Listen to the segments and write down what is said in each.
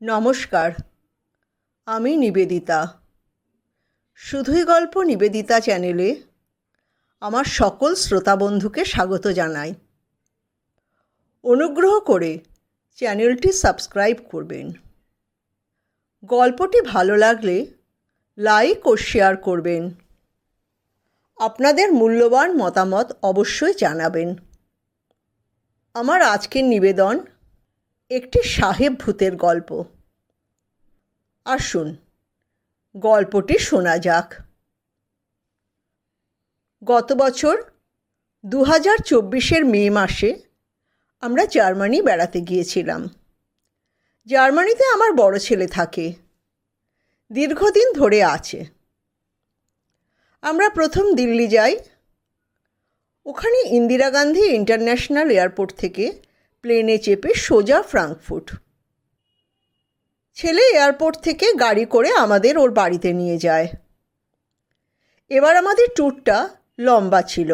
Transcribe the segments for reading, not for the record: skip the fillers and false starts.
নমস্কার, আমি নিবেদিতা। শুধুই গল্প নিবেদিতা চ্যানেলে আমার সকল শ্রোতা বন্ধুকে স্বাগত জানাই। অনুগ্রহ করে চ্যানেলটি সাবস্ক্রাইব করবেন। গল্পটি ভালো লাগলে লাইক ও শেয়ার করবেন। আপনাদের মূল্যবান মতামত অবশ্যই জানাবেন। আমার আজকের নিবেদন একটি সাহেব ভূতের গল্প। আসুন গল্পটি শোনা যাক। গত বছর 2024 মে মাসে আমরা জার্মানি বেড়াতে গিয়েছিলাম। জার্মানিতে আমার বড় ছেলে থাকে, দীর্ঘদিন ধরে আছে। আমরা প্রথম দিল্লি যাই। ওখানে ইন্দিরা গান্ধী ইন্টারন্যাশনাল এয়ারপোর্ট থেকে প্লেনে চেপে সোজা ফ্রাঙ্কফুর্ট। ছেলে এয়ারপোর্ট থেকে গাড়ি করে আমাদের ওর বাড়িতে নিয়ে যায়। এবার আমাদের ট্যুরটা লম্বা ছিল।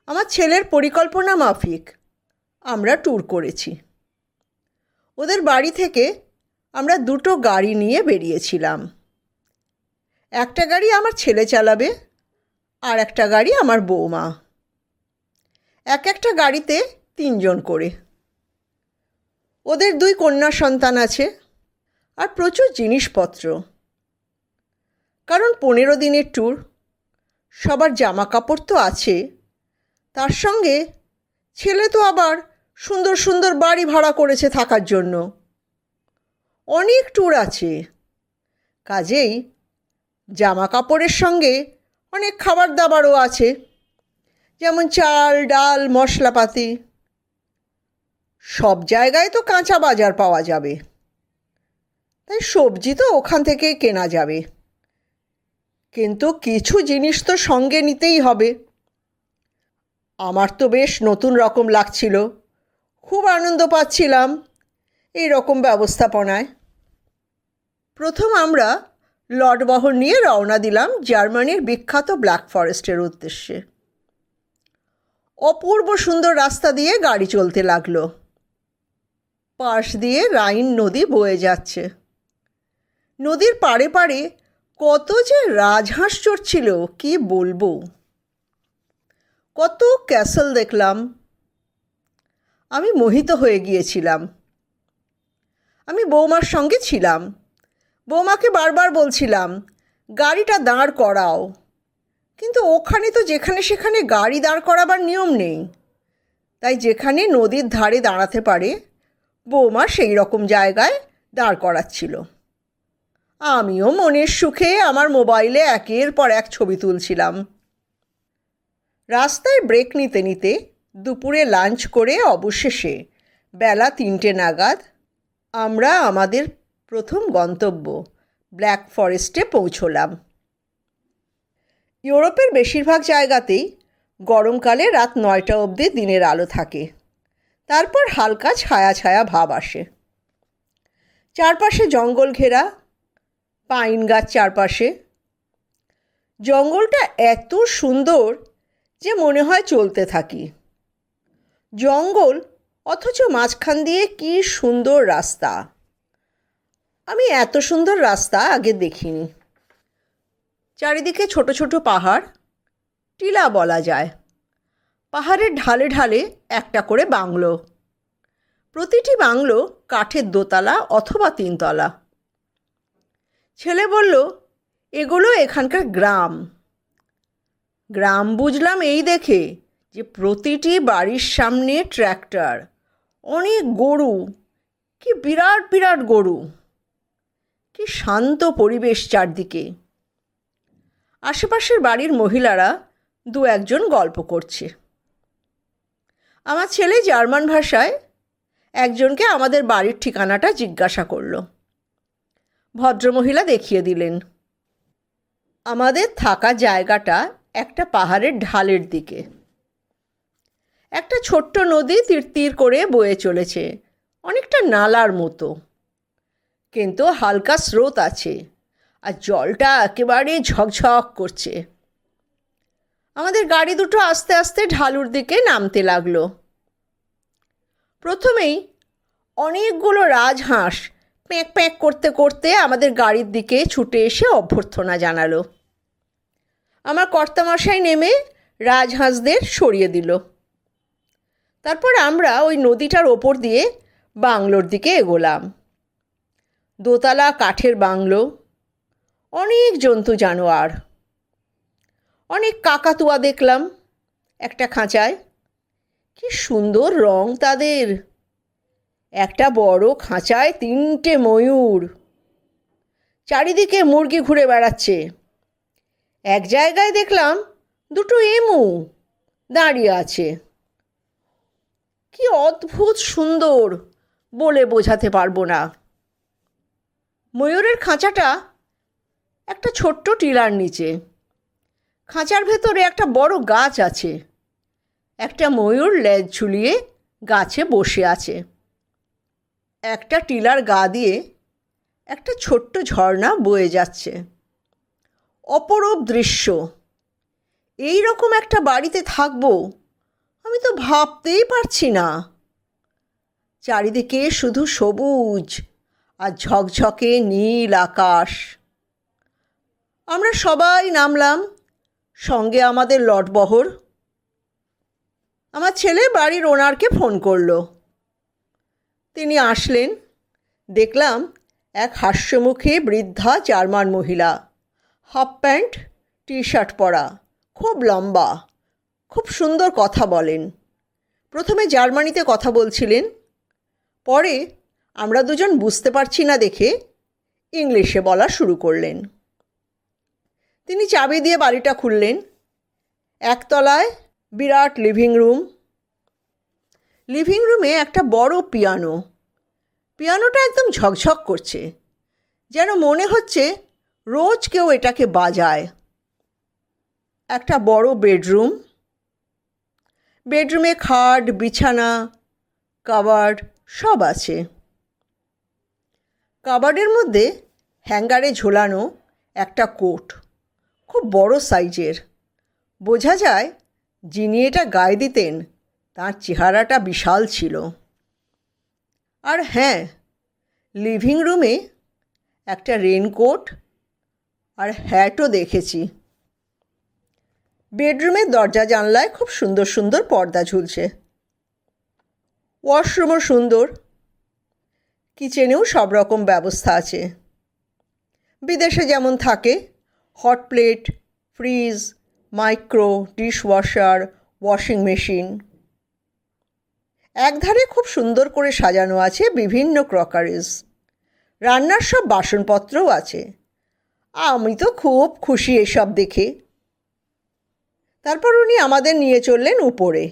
আমার ছেলের পরিকল্পনা মাফিক আমরা ট্যুর করেছি। ওদের বাড়ি থেকে আমরা দুটো গাড়ি নিয়ে বেরিয়েছিলাম। একটা গাড়ি আমার ছেলে চালাবে, আর একটা গাড়ি আমার বৌমা। একটা গাড়িতে 3 জন করে। ওদের 2 কন্যা সন্তান আছে, আর প্রচুর জিনিসপত্র। কারণ 15 দিনের ট্যুর, সবার জামা কাপড় তো আছে, তার সঙ্গে ছেলে তো আবার সুন্দর সুন্দর বাড়ি ভাড়া করেছে থাকার জন্য। অনেক ট্যুর আছে, কাজেই জামা কাপড়ের সঙ্গে অনেক খাবার দাবারও আছে, যেমন চাল, ডাল, মশলাপাতি। সব জায়গায় তো কাঁচা বাজার পাওয়া যাবে, তাই সবজি তো ওখান থেকেই কেনা যাবে। কিন্তু কিছু জিনিস তো সঙ্গে নিতেই হবে। আমার তো বেশ নতুন রকম লাগছিল, খুব আনন্দ পাচ্ছিলাম এই রকম ব্যবস্থাপনায়। প্রথম আমরা লটবহর নিয়ে রওনা দিলাম জার্মানির বিখ্যাত ব্ল্যাক ফরেস্টের উদ্দেশ্যে। অপূর্ব সুন্দর রাস্তা দিয়ে গাড়ি চলতে লাগলো। পাশ দিয়ে রাইন নদী বয়ে যাচ্ছে। নদীর পাড়ে পাড়ে কত যে রাজহাঁস চড়ছিল, কি বলবো। কত ক্যাসল দেখলাম। আমি মোহিত হয়ে গিয়েছিলাম। আমি বৌমার সঙ্গে ছিলাম। বৌমাকে বারবার বলছিলাম, গাড়িটা দাঁড় করাও। কিন্তু ওখানে তো যেখানে সেখানে গাড়ি দাঁড় করাবার নিয়ম নেই, তাই যেখানে নদীর ধারে দাঁড়াতে পারে বৌমা সেই রকম জায়গায় দাঁড় করাচ্ছিল। আমিও মনের সুখে আমার মোবাইলে একের পর এক ছবি তুলছিলাম। রাস্তায় ব্রেক নিতে নিতে দুপুরে লাঞ্চ করে অবশেষে বেলা 3টে নাগাদ আমরা আমাদের প্রথম গন্তব্য ব্ল্যাক ফরেস্টে পৌঁছলাম। ইউরোপের বেশিরভাগ জায়গাতেই গরমকালে রাত 9টা অবধি দিনের আলো থাকে, তারপর হালকা ছায়া ছায়া ভাব আসে। চারপাশে জঙ্গল ঘেরা, পাইন গাছ চারপাশে। জঙ্গলটা এত সুন্দর যে মনে হয় চলতে থাকি। জঙ্গল, অথচ মাঝখান দিয়ে কি সুন্দর রাস্তা। আমি এত সুন্দর রাস্তা আগে দেখিনি। চারিদিকে ছোট ছোট পাহাড়, টিলা বলা যায়। পাহাড়ের ঢালে ঢালে একটা করে বাংলো। প্রতিটি বাংলো কাঠের 2তলা অথবা 3তলা। ছেলে বলল, এগুলো এখানকার গ্রাম। গ্রাম বুঝলাম এই দেখে যে প্রতিটি বাড়ির সামনে ট্র্যাক্টর, অনেক গরু, কি বিরাট বিরাট গরু। কি শান্ত পরিবেশ চারদিকে। আশেপাশের বাড়ির মহিলারা 2-1জন গল্প করছে। আমার ছেলে জার্মান ভাষায় একজনকে আমাদের বাড়ির ঠিকানাটা জিজ্ঞাসা করল। ভদ্রমহিলা দেখিয়ে দিলেন। আমাদের থাকা জায়গাটা একটা পাহাড়ের ঢালের দিকে। একটা ছোট্ট নদী তীর তীর করে বয়ে চলেছে, অনেকটা নালার মতো, কিন্তু হালকা স্রোত আছে, আর জলটা একেবারে ঝকঝক করছে। আমাদের গাড়ি দুটো আস্তে আস্তে ঢালুর দিকে নামতে লাগলো। প্রথমেই অনেকগুলো রাজহাঁস প্যাঁক প্যাঁক করতে করতে আমাদের গাড়ির দিকে ছুটে এসে অভ্যর্থনা জানালো। আমার কর্তামশাই নেমে রাজহাঁসদের সরিয়ে দিল। তারপর আমরা ওই নদীটার ওপর দিয়ে বাংলোর দিকে এগোলাম। দোতলা কাঠের বাংলো, অনেক জন্তু জানোয়ার, অনেক কাকাতুয়া দেখলাম একটা খাঁচায়। কি সুন্দর রং তাদের! একটা বড় খাঁচায় 3টে ময়ূর, চারিদিকে মুরগি ঘুরে বেড়াচ্ছে। এক জায়গায় দেখলাম 2টো এমু দাঁড়িয়ে আছে। কি অদ্ভুত সুন্দর, বলে বোঝাতে পারবো না। ময়ূরের খাঁচাটা একটা ছোট্ট টিলার নিচে। খাঁচার ভেতরে একটা বড় গাছ আছে। একটা ময়ূর লেজ ঝুলিয়ে গাছে বসে আছে। একটা টিলার গা দিয়ে একটা ছোট্ট ঝর্ণা বয়ে যাচ্ছে। অপরূপ দৃশ্য। এই রকম একটা বাড়িতে থাকবো আমি তো ভাবতেই পারছি না। চারিদিকে শুধু সবুজ আর ঝকঝকে নীল আকাশ। আমরা সবাই নামলাম, সঙ্গে আমাদের লটবহর। আমার ছেলে বাড়ির ওনারকে ফোন করলো। তিনি আসলেন। দেখলাম এক হাস্যমুখী বৃদ্ধা জার্মান মহিলা, হাফ প্যান্ট টি শার্ট পরা, খুব লম্বা, খুব সুন্দর কথা বলেন। প্রথমে জার্মানিতে কথা বলছিলেন, পরে আমরা দুজন বুঝতে পারছি না দেখে ইংলিশে বলা শুরু করলেন। তিনি চাবি দিয়ে বাড়িটা খুললেন। একতলায় বিরাট লিভিং রুম। লিভিং রুমে একটা বড় পিয়ানো। পিয়ানোটা একদম ঝকঝক করছে, যেন মনে হচ্ছে রোজ কেউ এটাকে বাজায়। একটা বড় বেডরুম। বেডরুমে খাট, বিছানা, কাবার্ড সব আছে। কাবার্ডের মধ্যে হ্যাঙ্গারে ঝোলানো একটা কোট, খুব বড় সাইজের। বোঝা যায় যিনি এটা গায়ে দিতেন তার চেহারাটা বিশাল ছিল। আর হ্যাঁ, লিভিং রুমে একটা রেনকোট আর হ্যাটও দেখেছি। বেডরুমের দরজা জানলায় খুব সুন্দর সুন্দর পর্দা ঝুলছে। ওয়াশরুমও সুন্দর। কিচেনেও সব রকম ব্যবস্থা আছে, বিদেশে যেমন থাকে। Hot plate, fridge, micro, dishwasher, washing machine. একধারে খুব সুন্দর করে সাজানো আছে বিভিন্ন ক্রকারিজ। রান্নার সব বাসনপত্রও আছে। আমি তো খুব খুশি এসব দেখে। তারপর উনি আমাদের নিয়ে চললেন উপরে।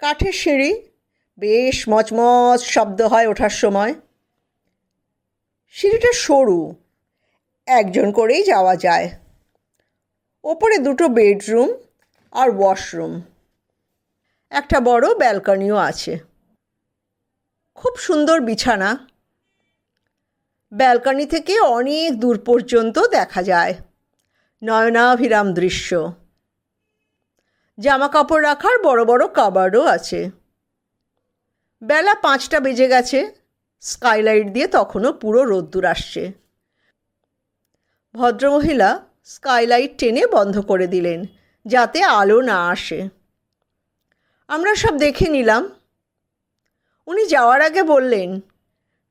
কাঠের সিঁড়ি, বেশ মচমচ শব্দ হয় ওঠার সময়। সিঁড়িটা সরু, একজন করেই যাওয়া যায়। ওপরে 2টো বেডরুম আর ওয়াশরুম। একটা বড় ব্যালকনিও আছে। খুব সুন্দর বিছানা। ব্যালকনি থেকে অনেক দূর পর্যন্ত দেখা যায় নয়নাভিরাম দৃশ্য। জামা কাপড় রাখার বড় বড় কাবার্ডও আছে। বেলা 5টা বেজে গেছে। স্কাইলাইট দিয়ে তখনও পুরো রোদ্দুর আসছে। ভদ্রমহিলা স্কাইলাইট টেনে বন্ধ করে দিলেন যাতে আলো না আসে। আমরা সব দেখে নিলাম। উনি যাওয়ার আগে বললেন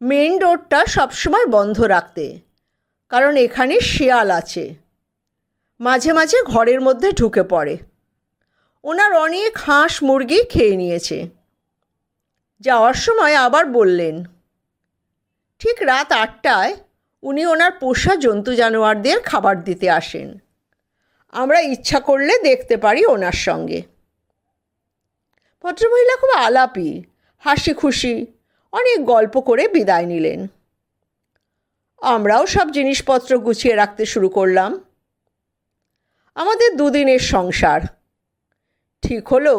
মেইন ডোরটা সবসময় বন্ধ রাখতে, কারণ এখানে শিয়াল আছে, মাঝে মাঝে ঘরের মধ্যে ঢুকে পড়ে। ওনার অনেক হাঁস মুরগি খেয়ে নিয়েছে। যাওয়ার সময় আবার বললেন ঠিক রাত 8টায় উনি ওনার পোষা জন্তু জানোয়ারদের খাবার দিতে আসেন। আমরা ইচ্ছা করলে দেখতে পারি ওনার সঙ্গে। ভদ্রমহিলা খুব আলাপি, হাসি খুশি, অনেক গল্প করে বিদায় নিলেন। আমরাও সব জিনিসপত্র গুছিয়ে রাখতে শুরু করলাম। আমাদের 2 দিনের সংসার। ঠিক হলো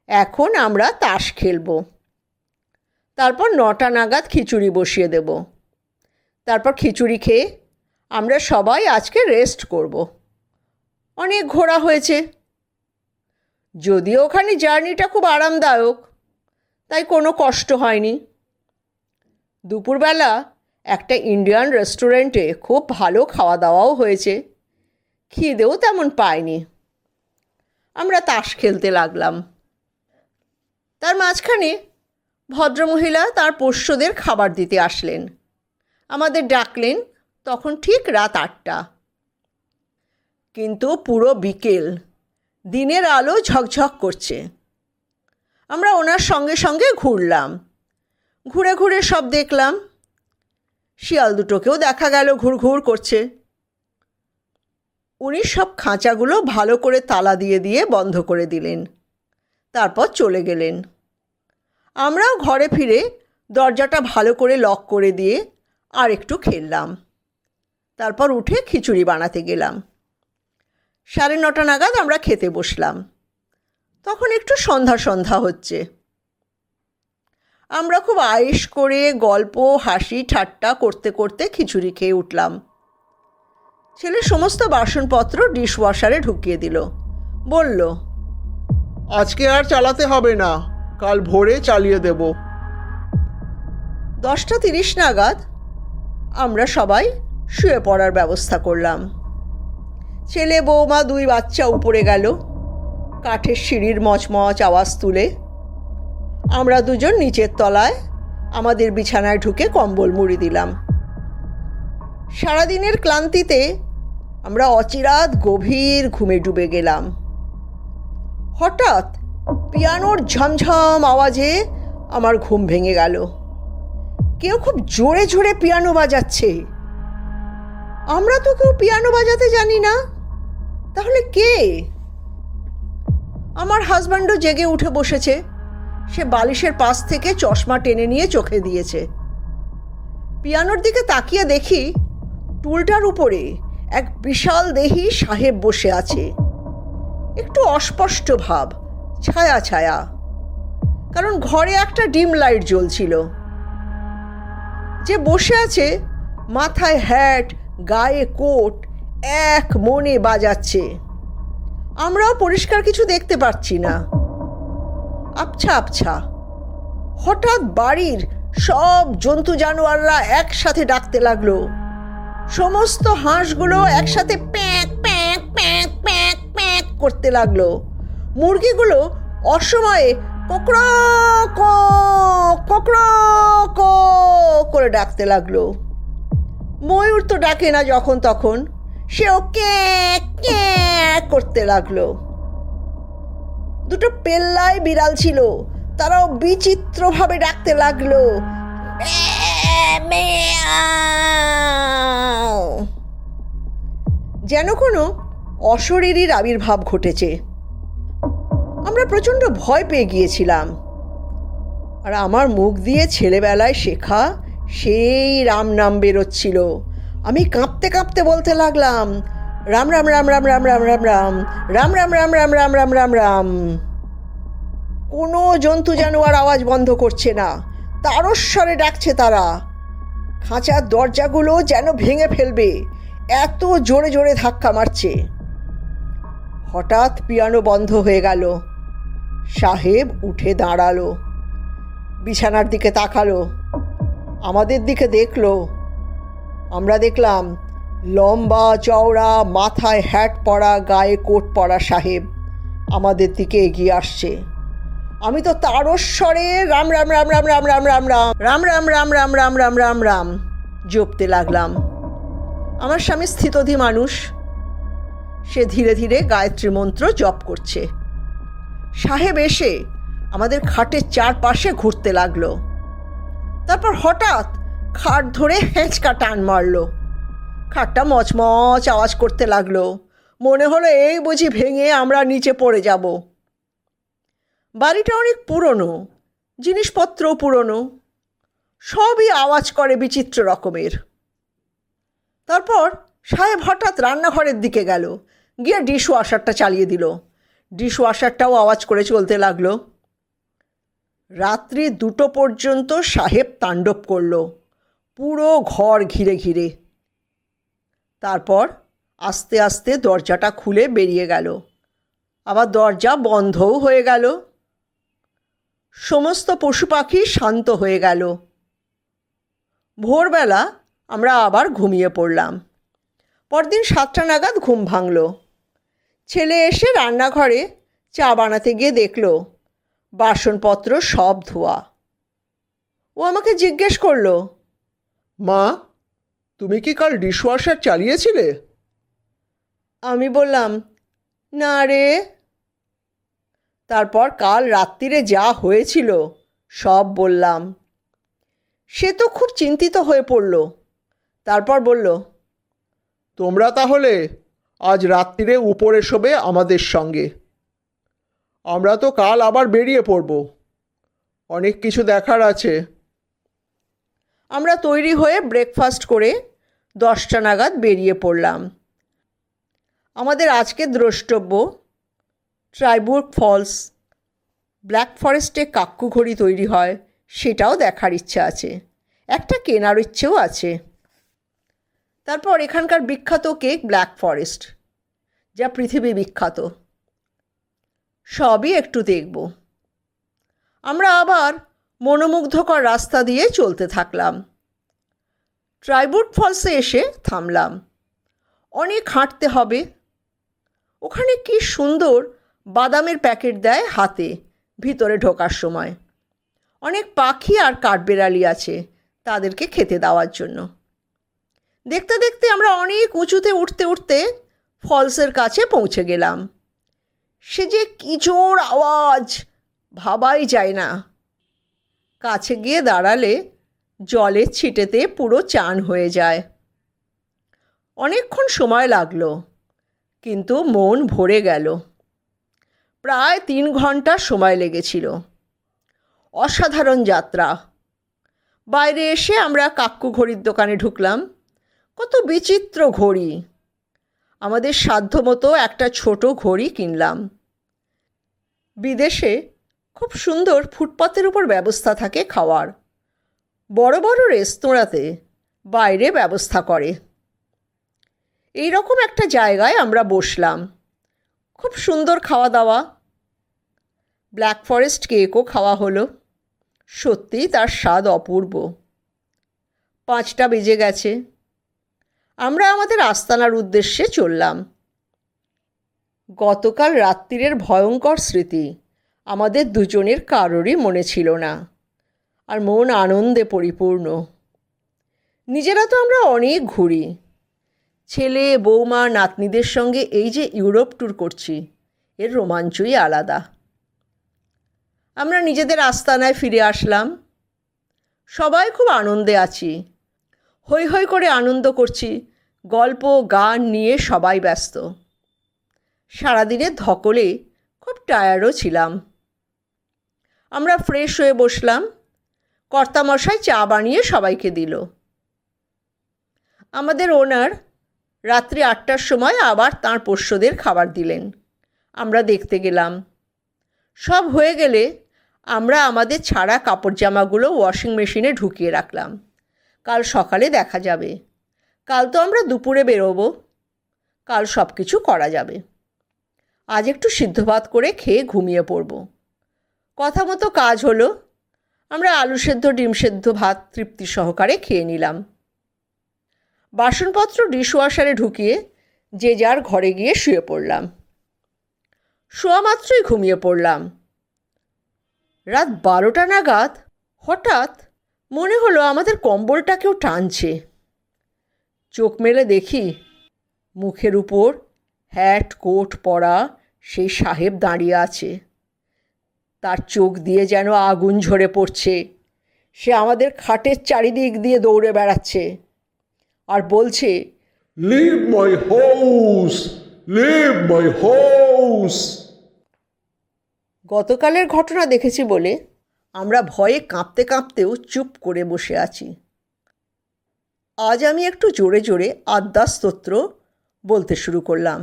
এখন আমরা তাস খেলব। তারপর 9টা নাগাদ খিচুড়ি বসিয়ে দেব। তারপর খিচুড়ি খেয়ে আমরা সবাই আজকে রেস্ট করব। অনেক ঘোরা হয়েছে। যদিও ওখানে জার্নিটা খুব আরামদায়ক, তাই কোনো কষ্ট হয়নি। দুপুরবেলা একটা ইন্ডিয়ান রেস্টুরেন্টে খুব ভালো খাওয়া দাওয়াও হয়েছে, খিদেও তেমন পায়নি। আমরা তাস খেলতে লাগলাম। তার মাঝখানে ভদ্রমহিলা তার পোষ্যদের খাবার দিতে আসলেন। আমাদের ডাকলেন তখন ঠিক রাত 8টা। কিন্তু পুরো বিকেল, দিনের আলো ঝকঝক করছে। আমরা ওনার সঙ্গে সঙ্গে ঘুরলাম, ঘুরে ঘুরে সব দেখলাম। শিয়াল দুটোকেও দেখা গেল ঘুরঘুর করছে। উনি সব খাঁচাগুলো ভালো করে তালা দিয়ে দিয়ে বন্ধ করে দিলেন, তারপর চলে গেলেন। আমরাও ঘরে ফিরে দরজাটা ভালো করে লক করে দিয়ে আর একটু খেললাম। তারপর উঠে খিচুড়ি বানাতে গেলাম। 9:30 নাগাদ আমরা খেতে বসলাম। তখন একটু সন্ধ্যা সন্ধ্যা হচ্ছে। আমরা খুব আয়েশ করে গল্প হাসি ঠাট্টা করতে করতে খিচুড়ি খেয়ে উঠলাম। ছেলে সমস্ত বাসনপত্র ডিশওয়াশারে ঢুকিয়ে দিল। বলল, আজকে আর চালাতে হবে না, কাল ভোরে চালিয়ে দেব। 10:30 নাগাদ আমরা সবাই শুয়ে পড়ার ব্যবস্থা করলাম। ছেলে বৌমা 2 বাচ্চা উপরে গেল কাঠের সিঁড়ির মচমচ আওয়াজ তুলে। আমরা দুজন নিচের তলায় আমাদের বিছানায় ঢুকে কম্বল মুড়ি দিলাম। সারাদিনের ক্লান্তিতে আমরা অচিরাত গভীর ঘুমে ডুবে গেলাম। হঠাৎ পিয়ানোর ঝমঝম আওয়াজে আমার ঘুম ভেঙে গেল। কেউ খুব জোরে জোরে পিয়ানো বাজাচ্ছে। আমরা তো কেউ পিয়ানো বাজাতে জানি না, তাহলে কে? আমার হাজব্যান্ডও জেগে উঠে বসেছে। সে বালিশের পাশ থেকে চশমা টেনে নিয়ে চোখে দিয়েছে। পিয়ানোর দিকে তাকিয়ে দেখি টুলটার উপরে এক বিশাল দেহী সাহেব বসে আছে। একটু অস্পষ্ট ভাব, ছায়া ছায়া, কারণ ঘরে একটা ডিম লাইট জ্বলছিল। যে বসে আছে মাথায় হ্যাট, গায়ে কোট, এক মনে বাজাচ্ছে। আমরাও পরিষ্কার কিছু দেখতে পাচ্ছি না, আবছা আবছা। হঠাৎ বাড়ির সব জন্তু জানোয়াররা একসাথে ডাকতে লাগলো। সমস্ত হাঁসগুলো একসাথে প্যাঁক প্যাঁক প্যাঁক প্যাঁক প্যাঁক করতে লাগলো। মুরগিগুলো অসময়ে কোকড়ো কো কোকড়ো কো করে ডাকতে লাগলো। ময়ূর তো ডাকে না যখন তখন, সেও ক্যাঁক ক্যাঁক করতে লাগলো। 2 পেল্লাই বিড়াল ছিল, তারাও বিচিত্রভাবে ডাকতে লাগলো। যেন কোনো অশরীরীর আবির্ভাব ঘটেছে। আমরা প্রচণ্ড ভয় পেয়ে গিয়েছিলাম। আর আমার মুখ দিয়ে ছেলেবেলায় শেখা সেই রাম নাম বেরোচ্ছিল। আমি কাঁপতে কাঁপতে বলতে লাগলাম, রাম রাম রাম রাম রাম রাম রাম রাম রাম রাম রাম রাম রাম রাম রাম রাম। কোনো জন্তু জানোয়ার আওয়াজ বন্ধ করছে না, তারস্বরে ডাকছে তারা। খাঁচার দরজাগুলো যেন ভেঙে ফেলবে, এত জোরে জোরে ধাক্কা মারছে। হঠাৎ পিয়ানো বন্ধ হয়ে গেল। সাহেব উঠে দাঁড়ালো, বিছানার দিকে তাকালো, আমাদের দিকে দেখলো। আমরা দেখলাম লম্বা চওড়া মাথায় হ্যাট পরা গায়ে কোট পরা সাহেব আমাদের দিকে এগিয়ে আসছে। আমি তো তারস্বরে রাম রাম রাম রাম রাম রাম রাম রাম রাম রাম রাম রাম রাম রাম রাম রাম জপতে লাগলাম। আমার স্বামী স্থিতধী মানুষ, সে ধীরে ধীরে গায়ত্রী মন্ত্র জপ করছে। সাহেব এসে আমাদের খাটের চারপাশে ঘুরতে লাগলো। তারপর হঠাৎ খাট ধরে হেঁচকা টান মারলো। খাটটা মচমচ আওয়াজ করতে লাগলো। মনে হলো এই বুঝি ভেঙে আমরা নিচে পড়ে যাব। বাড়িটা অনেক পুরনো, জিনিসপত্রও পুরনো, সবই আওয়াজ করে বিচিত্র রকমের। তারপর সাহেব হঠাৎ রান্নাঘরের দিকে গেল, গিয়ে ডিশওয়াশারটা চালিয়ে দিল। ডিশওয়াশারটাও আওয়াজ করে চলতে লাগলো। রাত্রি 2টো পর্যন্ত সাহেব তাণ্ডব করল, পুরো ঘর ঘিরে ঘিরে। তারপর আস্তে আস্তে দরজাটা খুলে বেরিয়ে গেল, আবার দরজা বন্ধও হয়ে গেল। সমস্ত পশু পাখি শান্ত হয়ে গেল। ভোরবেলা আমরা আবার ঘুমিয়ে পড়লাম। পরদিন 7টা নাগাদ ঘুম ভাঙল। ছেলে এসে রান্নাঘরে চা বানাতে গিয়ে দেখল বাসনপত্র সব ধোয়া। ও আমাকে জিজ্ঞেস করলো, মা, তুমি কি কাল ডিশওয়াশার চালিয়েছিলে? আমি বললাম, না রে। তারপর কাল রাত্রিরে যা হয়েছিল সব বললাম। সে তো খুব চিন্তিত হয়ে পড়ল। তারপর বলল, তোমরা তাহলে আজ রাত্রিরে উপরে শোবে আমাদের সঙ্গে। আমরা তো কাল আবার বেরিয়ে পড়ব, অনেক কিছু দেখার আছে। আমরা তৈরি হয়ে ব্রেকফাস্ট করে 10টা নাগাদ বেরিয়ে পড়লাম। আমাদের আজকে দ্রষ্টব্য ট্রাইবুর্গ ফলস, ব্ল্যাক ফরেস্টে কাক্কু ঘড়ি তৈরি হয় সেটাও দেখার ইচ্ছা আছে, একটা কেনার ইচ্ছেও আছে। তারপর এখানকার বিখ্যাত কেক ব্ল্যাক ফরেস্ট, যা পৃথিবী বিখ্যাত, সবই একটু দেখব। আমরা আবার মনোমুগ্ধকর রাস্তা দিয়ে চলতে থাকলাম। ট্রাইবুর্গ ফলসে এসে থামলাম। অনেক হাঁটতে হবে। ওখানে কি সুন্দর বাদামের প্যাকেট দেয় হাতে ভিতরে ঢোকার সময়। অনেক পাখি আর কাঠবেড়ালি আছে তাদেরকে খেতে দেওয়ার জন্য। দেখতে দেখতে আমরা অনেক উঁচুতে উঠতে উঠতে ফলসের কাছে পৌঁছে গেলাম। সে যে কি জোর আওয়াজ, ভাবাই যায় না। কাছে গিয়ে দাঁড়ালে জলের ছিটেতে পুরো চান হয়ে যায়। অনেকক্ষণ সময় লাগলো, কিন্তু মন ভরে গেল। প্রায় 3 ঘন্টা সময় লেগেছিল। অসাধারণ যাত্রা। বাইরে এসে আমরা কাক্কু ঘড়ির দোকানে ঢুকলাম। কত বিচিত্র ঘড়ি। আমাদের সাধ্যমতো একটা ছোট ঘড়ি কিনলাম। বিদেশে খুব সুন্দর ফুটপাতের উপর ব্যবস্থা থাকে খাওয়ার। বড় বড় রেস্তোরাঁতে বাইরে ব্যবস্থা করে। এই রকম একটা জায়গায় আমরা বসলাম। খুব সুন্দর খাওয়া দাওয়া। ব্ল্যাক ফরেস্ট কেকও খাওয়া হলো। সত্যিই তার স্বাদ অপূর্ব। 5টা বেজে গেছে। আমরা আমাদের আস্তানার উদ্দেশ্যে চললাম। গতকাল রাত্রিরের ভয়ঙ্কর স্মৃতি আমাদের দুজনের কারোরই মনে ছিল না, আর মন আনন্দে পরিপূর্ণ। নিজেরা তো আমরা অনেক ঘুরি। ছেলে, বৌমা, নাতনিদের সঙ্গে এই যে ইউরোপ ট্যুর করছি, এর রোমাঞ্চই আলাদা। আমরা নিজেদের আস্তানায় ফিরে আসলাম। সবাই খুব আনন্দে আছি। হৈ হৈ করে আনন্দ করছি। গল্প গান নিয়ে সবাই ব্যস্ত। সারাদিনের ধকলে খুব টায়ার্ডও ছিলাম। আমরা ফ্রেশ হয়ে বসলাম। কর্তামশাই চা বানিয়ে সবাইকে দিল। আমাদের ওনার রাত্রি 8টার সময় আবার তাঁর পোষ্যদের খাবার দিলেন। আমরা দেখতে গেলাম। সব হয়ে গেলে আমরা আমাদের ছাড়া কাপড় জামাগুলো ওয়াশিং মেশিনে ঢুকিয়ে রাখলাম। কাল সকালে দেখা যাবে। কাল তো আমরা দুপুরে বেরোবো। কাল সব কিছু করা যাবে। আজ একটু সিদ্ধ ভাত করে খেয়ে ঘুমিয়ে পড়ব। কথা মতো কাজ হলো। আমরা আলু সেদ্ধ, ডিম সেদ্ধ, ভাত তৃপ্তি সহকারে খেয়ে নিলাম। বাসনপত্র ডিশওয়াশারে ঢুকিয়ে যে যার ঘরে গিয়ে শুয়ে পড়লাম। শোয়া মাত্রই ঘুমিয়ে পড়লাম। রাত 12টা নাগাদ হঠাৎ মনে হলো আমাদের কম্বলটা কেউ টানছে। চোখ মেলে দেখি মুখের উপর হ্যাট কোট পরা সেই সাহেব দাঁড়িয়ে আছে। তার চোখ দিয়ে যেন আগুন ঝরে পড়ছে। সে আমাদের খাটের চারিদিক দিয়ে দৌড়ে বেড়াচ্ছে আর বলছে, leave my house, leave my house. গতকালের ঘটনা দেখেছি বলে আমরা ভয়ে কাঁপতে কাঁপতেও চুপ করে বসে আছি। আজ আমি একটু জোরে জোরে আদ্যাস্তোত্র বলতে শুরু করলাম।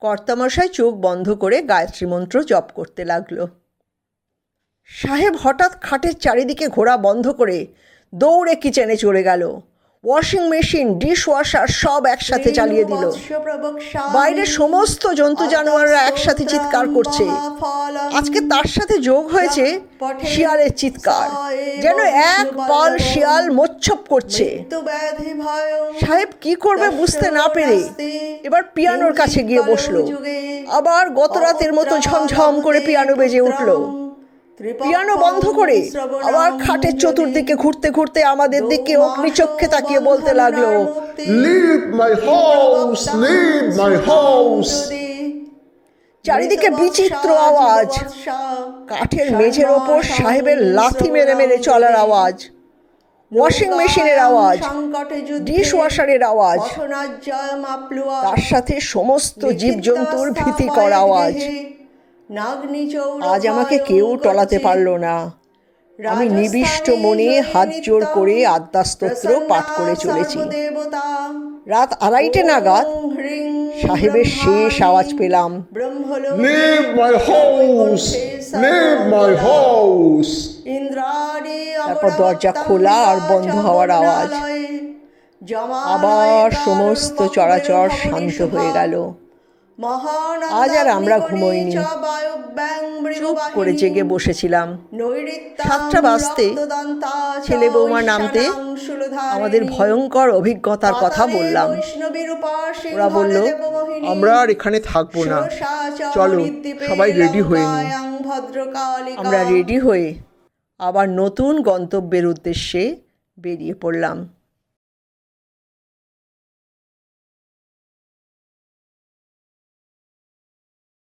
কর্তামশাই চোখ বন্ধ করে গায়ত্রী মন্ত্র জপ করতে লাগলো। সাহেব হঠাৎ খাটের চারিদিকে ঘোরা বন্ধ করে দৌড়ে কিচেনে চলে গেল। ওয়াশিং মেশিন, ডিশ ওয়াশার সব একসাথে চালিয়ে দিল। বাইরে সমস্ত জন্তু জানোয়াররা একসাথে চিৎকার করছে। আজকে তার সাথে যোগ হয়েছে শিয়ালের চিৎকার, যেন এক পাল শিয়াল মোচ্ছপ করছে। সাহেব কি করবে বুঝতে না পেরে এবার পিয়ানোর কাছে গিয়ে বসলো। আবার গত রাতের মতো ঝমঝম করে পিয়ানো বেজে উঠলো। পিয়ানো বন্ধ করে আবার খাটের চতুর্দিকে ঘুরতে ঘুরতে আমাদের দিকে অগ্নিচক্ষে তাকিয়ে বলতে লাগলো, leave my house, leave my house. চারিদিকে বিচিত্র আওয়াজ, কাঠের মেঝের ওপর সাহেবের লাথি মেরে মেরে চলার আওয়াজ, ওয়াশিং মেশিনের আওয়াজ, ডিশ ওয়াশারের আওয়াজ, তার সাথে সমস্ত জীবজন্তুর ভীতিকর আওয়াজ। আজ আমাকে কেউ টলাতে পারলো না। আমি নিবিষ্ট মনে হাত জোড় করে আদ্যাস্তোত্র পাঠ করে চলেছি। রাত 2:30 নাগাদ সাহেবের শেষ আওয়াজ পেলাম, leave my house, leave my house. তারপর দরজা খোলা আর বন্ধ হওয়ার আওয়াজ। আবার সমস্ত চরাচর শান্ত হয়ে গেল। আজ আর আমরা ঘুমোইনি, চুপ করে জেগে বসেছিলাম। 7টা বাজতে ছেলে বৌমা নামতে আমাদের ভয়ঙ্কর অভিজ্ঞতার কথা বললাম। ওরা বলল, আমরা আর এখানে থাকবো না, চলো সবাই রেডি হয়ে নিই। আমরা রেডি হয়ে আবার নতুন গন্তব্যের উদ্দেশ্যে বেরিয়ে পড়লাম।